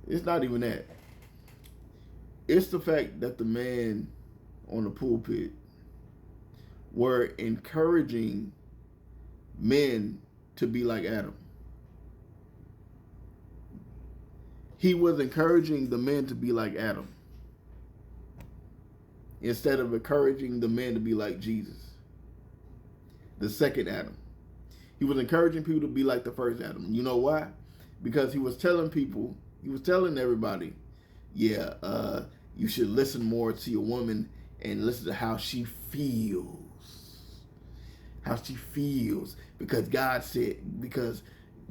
It's not even that. It's the fact that the man on the pulpit were encouraging men to be like Adam. He was encouraging the men to be like Adam instead of encouraging the men to be like Jesus, the second Adam. He was encouraging people to be like the first Adam. You know why? Because he was telling people, he was telling everybody, yeah, you should listen more to your woman and listen to how she feels. How she feels. Because God said, because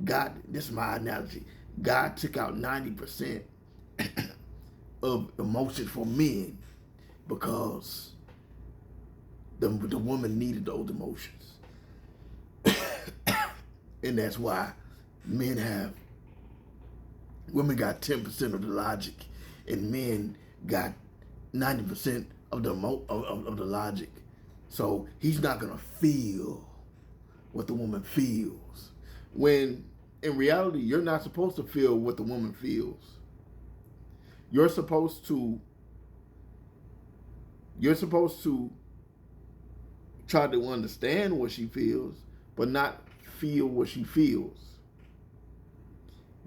God, this is my analogy, God took out 90% of emotions for men because the woman needed those emotions. And that's why women got 10% of the logic and men got 90% of the logic. So he's not going to feel what the woman feels. When in reality, you're not supposed to feel what the woman feels. You're supposed to try to understand what she feels, but not feel what she feels.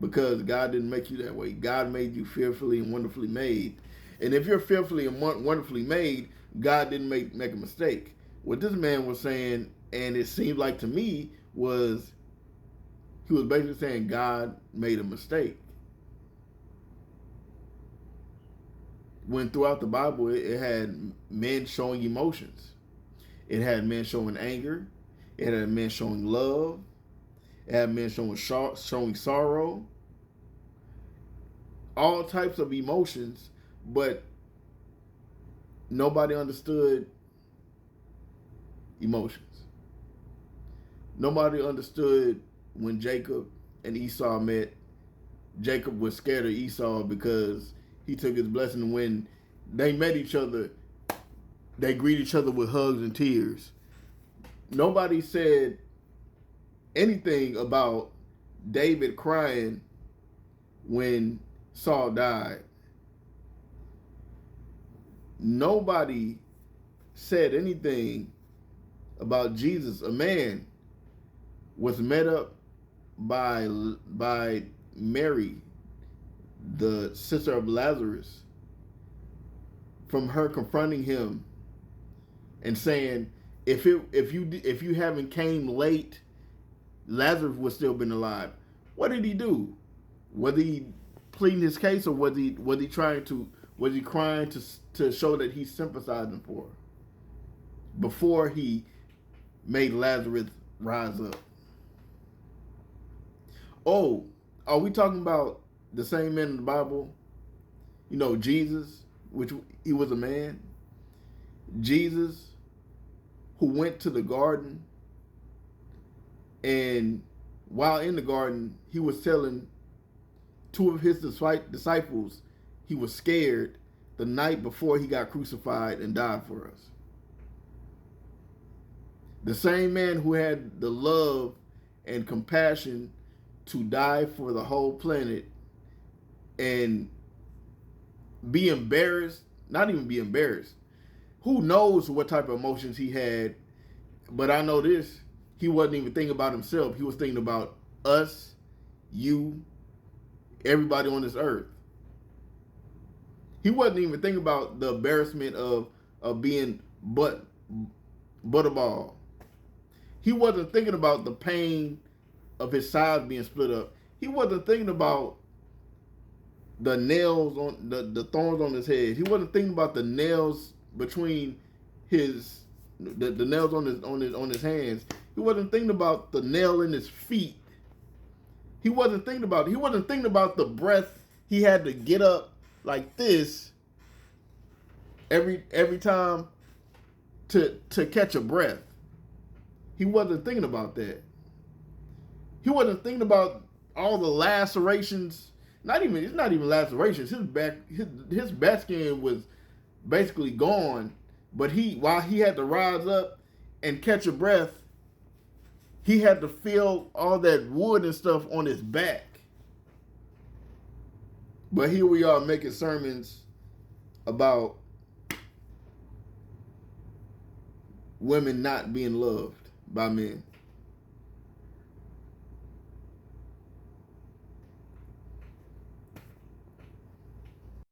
Because God didn't make you that way. God made you fearfully and wonderfully made. And if you're fearfully and wonderfully made, God didn't make a mistake. What this man was saying, and it seemed like to me, was he was basically saying God made a mistake. When throughout the Bible, it had men showing emotions. It had men showing anger. It had men showing love. It had men showing sorrow. All types of emotions, but nobody understood emotions. Nobody understood when Jacob and Esau met. Jacob was scared of Esau because he took his blessing. When they met each other, they greeted each other with hugs and tears. Nobody said anything about David crying when Saul died. Nobody said anything about Jesus. A man was met up by Mary, the sister of Lazarus, from her confronting him and saying, if you haven't came late, Lazarus would still been alive. What did he do? Was he pleading his case, or was he crying to show that he's sympathizing for her before he made Lazarus rise up? Oh, are we talking about the same man in the Bible? You know, Jesus, which he was a man. Jesus, who went to the garden, and while in the garden, he was telling two of his disciples he was scared the night before he got crucified and died for us. The same man who had the love and compassion to die for the whole planet and be embarrassed, not even be embarrassed. Who knows what type of emotions he had, but I know this, he wasn't even thinking about himself. He was thinking about us, you, everybody on this earth. He wasn't even thinking about the embarrassment of being butterball. He wasn't thinking about the pain of his sides being split up. He wasn't thinking about the nails on the thorns on his head. He wasn't thinking about the nails between the nails on his hands. He wasn't thinking about the nail in his feet. He wasn't thinking about the breath he had to get up like this every time to catch a breath. He wasn't thinking about that. He wasn't thinking about all the lacerations. It's not even lacerations. His back skin was basically gone. But while he had to rise up and catch a breath, he had to feel all that wood and stuff on his back. But here we are making sermons about women not being loved by men.